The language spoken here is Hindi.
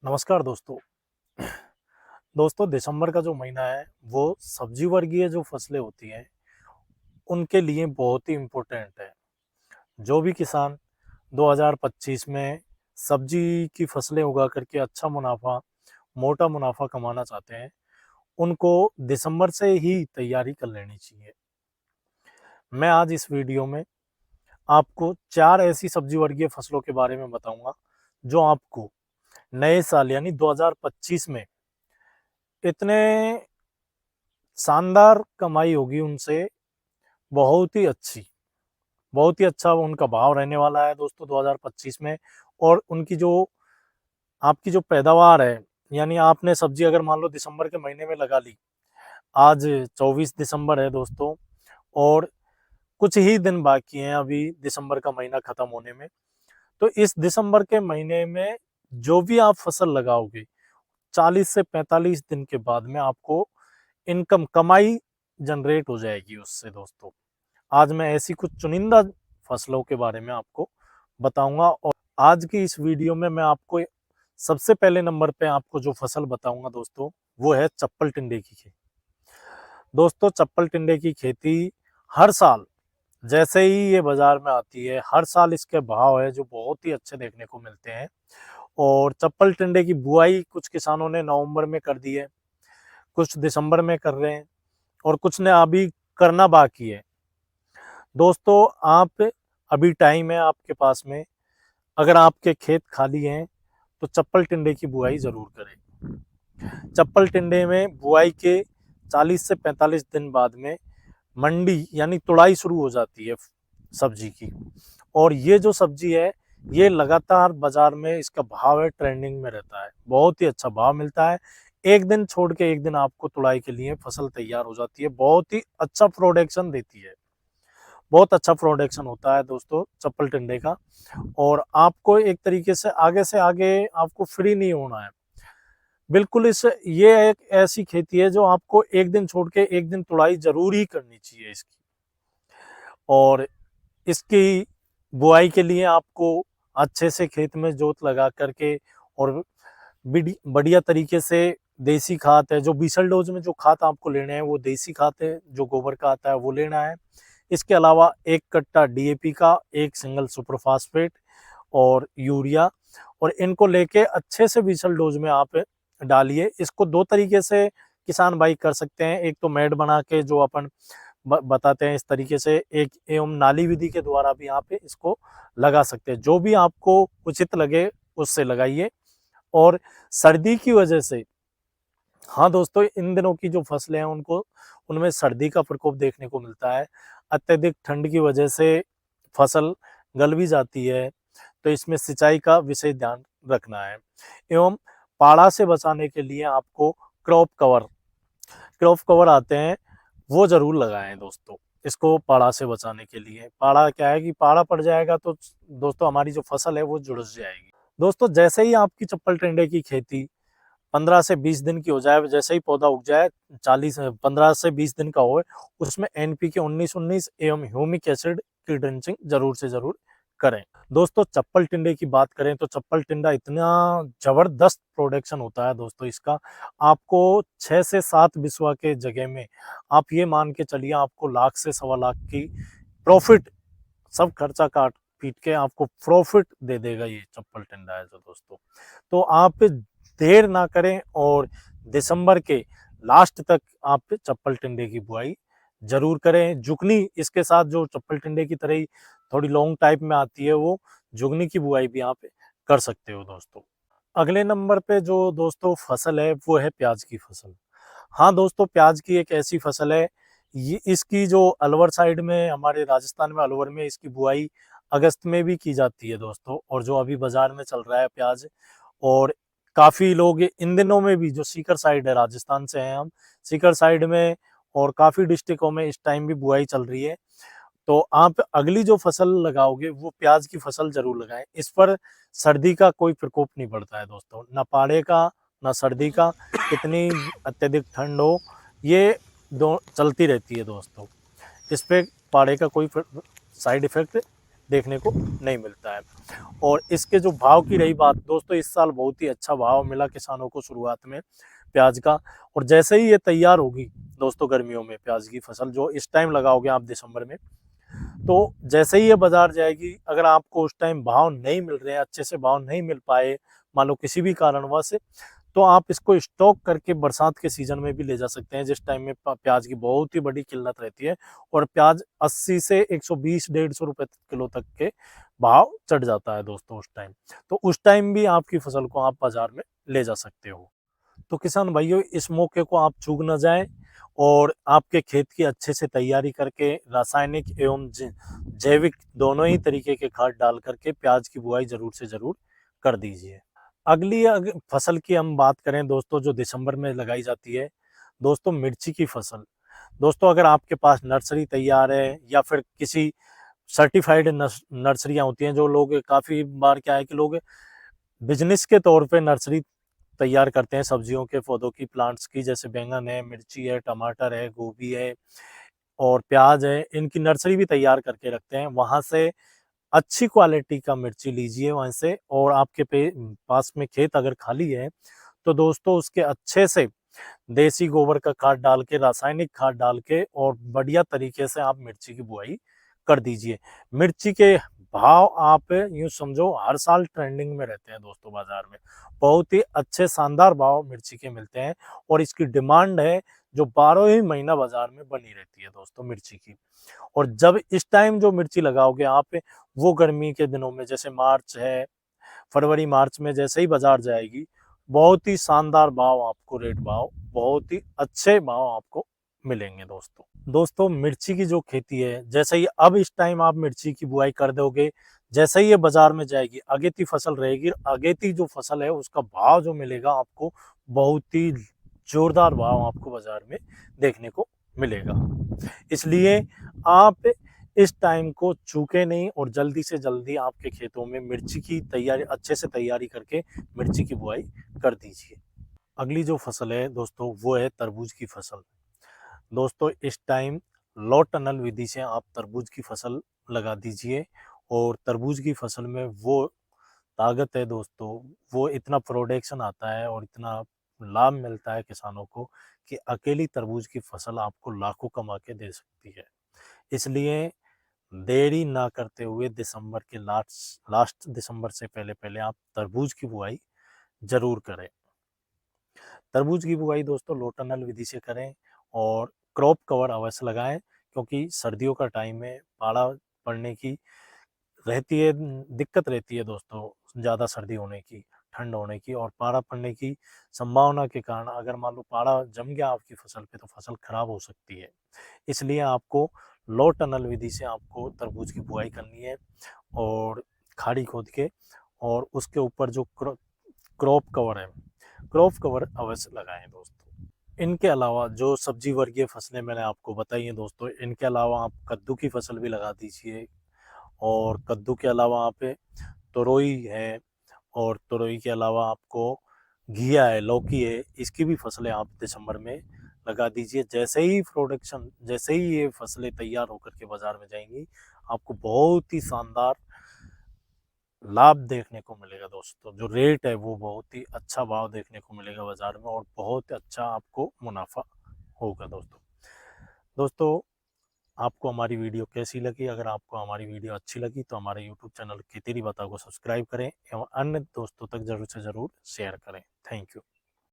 नमस्कार दोस्तों। दिसंबर का जो महीना है वो सब्जी वर्गीय जो फसलें होती हैं उनके लिए बहुत ही इम्पोर्टेंट है। जो भी किसान 2025 में सब्जी की फसलें उगा करके अच्छा मुनाफा, मोटा मुनाफा कमाना चाहते हैं, उनको दिसंबर से ही तैयारी कर लेनी चाहिए। मैं आज इस वीडियो में आपको 4 ऐसी सब्जी वर्गीय फसलों के बारे में बताऊंगा जो आपको नए साल यानी 2025 में इतने शानदार कमाई होगी उनसे, बहुत ही अच्छी, बहुत ही अच्छा उनका भाव रहने वाला है दोस्तों 2025 में। और उनकी जो आपकी जो पैदावार है, यानी आपने सब्जी अगर मान लो दिसंबर के महीने में लगा ली, आज 24 दिसंबर है दोस्तों, और कुछ ही दिन बाकी हैं अभी दिसंबर का महीना खत्म होने में। तो इस दिसंबर के महीने में जो भी आप फसल लगाओगे, 40 से 45 दिन के बाद में आपको इनकम कमाई जनरेट हो जाएगी उससे दोस्तों। आज मैं ऐसी कुछ चुनिंदा फसलों के बारे में आपको बताऊंगा, और आज की इस वीडियो में मैं आपको सबसे पहले नंबर पे आपको जो फसल बताऊंगा दोस्तों, वो है चप्पल टिंडे की खेती। दोस्तों, चप्पल टिंडे की खेती हर साल जैसे ही ये बाजार में आती है, हर साल इसके भाव है जो बहुत ही अच्छे देखने को मिलते हैं। और चप्पल टिंडे की बुआई कुछ किसानों ने नवंबर में कर दी है, कुछ दिसंबर में कर रहे हैं, और कुछ ने अभी करना बाकी है। दोस्तों, आप अभी टाइम है आपके पास में, अगर आपके खेत खाली हैं तो चप्पल टिंडे की बुआई जरूर करें। चप्पल टिंडे में बुआई के 40 से 45 दिन बाद में मंडी यानी तुड़ाई शुरू हो जाती है सब्जी की। और ये जो सब्जी है, ये लगातार बाजार में इसका भाव है ट्रेंडिंग में रहता है, बहुत ही अच्छा भाव मिलता है। एक दिन छोड़ के एक दिन आपको तुड़ाई के लिए फसल तैयार हो जाती है, बहुत ही अच्छा प्रोडक्शन देती है, बहुत अच्छा प्रोडक्शन होता है दोस्तों चप्पल टिंडे का। और आपको एक तरीके से आगे आपको फ्री नहीं होना है बिल्कुल। इस ये एक ऐसी खेती है जो आपको एक दिन छोड़ के एक दिन तुड़ाई जरूर ही करनी चाहिए इसकी। और इसकी बुआई के लिए आपको अच्छे से खेत में जोत लगा करके, और बढ़िया तरीके से देसी खाद है, जो बीसल डोज में जो खाद आपको लेने हैं वो देसी खाद है, जो गोबर का आता है वो लेना है। इसके अलावा एक कट्टा डीएपी का, एक सिंगल सुपरफास्फेट और यूरिया, और इनको लेके अच्छे से बीसल डोज में आप डालिए। इसको दो तरीके से किसान भाई कर सकते हैं, एक तो मैड बना के जो अपन बताते हैं इस तरीके से, एक एवं नाली विधि के द्वारा भी आप इसको लगा सकते हैं। जो भी आपको उचित लगे उससे लगाइए। और सर्दी की वजह से, हाँ दोस्तों, इन दिनों की जो फसलें हैं उनको उनमें सर्दी का प्रकोप देखने को मिलता है। अत्यधिक ठंड की वजह से फसल गल भी जाती है, तो इसमें सिंचाई का विशेष ध्यान रखना है। एवं पाला से बचाने के लिए आपको क्रॉप कवर आते हैं, वो जरूर लगाएं दोस्तों। इसको पाला से बचाने के लिए, पाला क्या है कि पाला पड़ जाएगा तो दोस्तों हमारी जो फसल है वो झुलस जाएगी। दोस्तों, जैसे ही आपकी चप्पल टिंडे की खेती 15 से 20 दिन की हो जाए, जैसे ही पौधा उग जाए, 15 से 20 दिन का हो, उसमें एनपीके 19-19 एवं ह्यूमिक एसिड की ड्रिंचिंग जरूर से जरूर करें। दोस्तों, चप्पल टिंडे की बात करें तो चप्पल टिंडा इतना जबरदस्त प्रोडक्शन होता है दोस्तों इसका, आपको 6 से 7 बिस्वा के जगह में आप ये मान के चलिए आपको लाख से सवा लाख की प्रॉफिट, सब खर्चा काट पीट के आपको प्रॉफिट दे देगा ये चप्पल टिंडा है जो दोस्तों। तो आप देर ना करें और दिसंबर के लास्ट तक आप चप्पल टिंडे की बुआई जरूर करें। जुगनी इसके साथ जो चप्पल टिंडे की तरह ही थोड़ी लॉन्ग टाइप में आती है, वो जुगनी की बुआई भी आप कर सकते हो दोस्तों। अगले नंबर पे जो दोस्तों फसल है वो है प्याज की फसल। हाँ दोस्तों, प्याज की एक ऐसी फसल है, ये इसकी जो अलवर साइड में, हमारे राजस्थान में अलवर में इसकी बुआई अगस्त में भी की जाती है दोस्तों। और जो अभी बाजार में चल रहा है प्याज, और काफ़ी लोग इन दिनों में भी, जो सीकर साइड है, राजस्थान से हैं हम, सीकर साइड में और काफ़ी डिस्ट्रिक्टों में इस टाइम भी बुआई चल रही है। तो आप अगली जो फसल लगाओगे वो प्याज की फसल जरूर लगाएं। इस पर सर्दी का कोई प्रकोप नहीं पड़ता है दोस्तों, ना पाड़े का ना सर्दी का। कितनी अत्यधिक ठंड हो, ये दो चलती रहती है दोस्तों, इस पे पाड़े का कोई साइड इफेक्ट देखने को नहीं मिलता है। और इसके जो भाव की रही बात दोस्तों, इस साल बहुत ही अच्छा भाव मिला किसानों को शुरुआत में प्याज का। और जैसे ही ये तैयार होगी दोस्तों गर्मियों में प्याज की फसल जो इस टाइम लगाओगे आप दिसंबर में, तो जैसे ही ये बाजार जाएगी, अगर आपको उस टाइम भाव नहीं मिल रहे हैं, अच्छे से भाव नहीं मिल पाए मान लो किसी भी कारणवश, तो आप इसको स्टॉक करके बरसात के सीजन में भी ले जा सकते हैं, जिस टाइम में प्याज की बहुत ही बड़ी किल्लत रहती है और प्याज 80 से 120 150 रुपए किलो तक के भाव चढ़ जाता है दोस्तों उस टाइम। तो उस टाइम भी आपकी फसल को आप बाजार में ले जा सकते हो। तो किसान भाइयों, इस मौके को आप चूक ना जाएं और आपके खेत की अच्छे से तैयारी करके रासायनिक एवं जैविक दोनों ही तरीके के खाद डाल करके प्याज की बुआई जरूर से जरूर कर दीजिए। अगली फसल की हम बात करें दोस्तों जो दिसंबर में लगाई जाती है दोस्तों, मिर्ची की फसल। दोस्तों अगर आपके पास नर्सरी तैयार है या फिर किसी सर्टिफाइड नर्सरियां होती हैं, जो लोग काफी बार क्या है कि लोग बिजनेस के तौर पे नर्सरी तैयार करते हैं सब्जियों के पौधों की, प्लांट्स की, जैसे बैंगन है, मिर्ची है, टमाटर है, गोभी है और प्याज है, इनकी नर्सरी भी तैयार करके रखते हैं। वहां से अच्छी क्वालिटी का मिर्ची लीजिए वहां से। और आपके पास में खेत अगर खाली है तो दोस्तों उसके अच्छे से देसी गोबर का खाद डाल के, रासायनिक खाद डाल के और बढ़िया तरीके से आप मिर्ची की बुआई कर दीजिए। मिर्ची के भाव आप यूं समझो हर साल ट्रेंडिंग में रहते हैं दोस्तों बाजार में, बहुत ही अच्छे शानदार भाव मिर्ची के मिलते हैं और इसकी डिमांड है जो 12 ही महीना बाजार में बनी रहती है दोस्तों मिर्ची की। और जब इस टाइम जो मिर्ची लगाओगे आप, वो गर्मी के दिनों में जैसे मार्च है, फरवरी मार्च में जैसे ही बाजार जाएगी, बहुत ही शानदार भाव आपको, रेट भाव बहुत ही अच्छे भाव आपको मिलेंगे दोस्तों मिर्ची की जो खेती है, जैसे ही अब इस टाइम आप मिर्ची की बुआई कर दोगे, जैसे ही ये बाजार में जाएगी अगेती फसल रहेगी, अगेती जो फसल है उसका भाव जो मिलेगा आपको, बहुत ही जोरदार भाव आपको बाजार में देखने को मिलेगा। इसलिए आप इस टाइम को चूके नहीं और जल्दी से जल्दी आपके खेतों में मिर्ची की तैयारी अच्छे से तैयारी करके मिर्ची की बुआई कर दीजिए। अगली जो फसल है दोस्तों वो है तरबूज की फसल। दोस्तों इस टाइम लो टनल विधि से आप तरबूज की फसल लगा दीजिए और तरबूज की फसल में वो ताकत है दोस्तों, वो इतना प्रोडक्शन आता है और इतना लाभ मिलता है किसानों को कि अकेली तरबूज की फसल आपको लाखों कमा के दे सकती है। इसलिए देरी ना करते हुए दिसंबर के लास्ट दिसंबर से पहले पहले आप तरबूज की बुआई जरूर करें। तरबूज की बुआई दोस्तों लो टनल विधि से करें और क्रॉप कवर अवश्य लगाएं, क्योंकि सर्दियों का टाइम है, पाला पड़ने की रहती है, दिक्कत रहती है दोस्तों, ज़्यादा सर्दी होने की, ठंड होने की और पाला पड़ने की संभावना के कारण अगर मान लो पाला जम गया आपकी फसल पे तो फसल खराब हो सकती है। इसलिए आपको लो टनल विधि से आपको तरबूज की बुआई करनी है और खाड़ी खोद के, और उसके ऊपर जो क्रॉप कवर है, क्रॉप कवर अवश्य लगाएं दोस्तों। इनके अलावा जो सब्जी वर्गीय फसलें मैंने आपको बताई हैं दोस्तों, इनके अलावा आप कद्दू की फसल भी लगा दीजिए और कद्दू के अलावा आप तोरई है और तोरई के अलावा आपको घिया है, लौकी है, इसकी भी फसलें आप दिसंबर में लगा दीजिए। जैसे ही ये फसलें तैयार होकर के बाजार में जाएंगी, आपको बहुत ही शानदार लाभ देखने को मिलेगा दोस्तों। जो रेट है वो बहुत ही अच्छा भाव देखने को मिलेगा बाजार में और बहुत अच्छा आपको मुनाफा होगा दोस्तों आपको हमारी वीडियो कैसी लगी? अगर आपको हमारी वीडियो अच्छी लगी तो हमारे यूट्यूब चैनल खेती बाता को सब्सक्राइब करें एवं अन्य दोस्तों तक जरूर से जरूर शेयर करें। Thank you.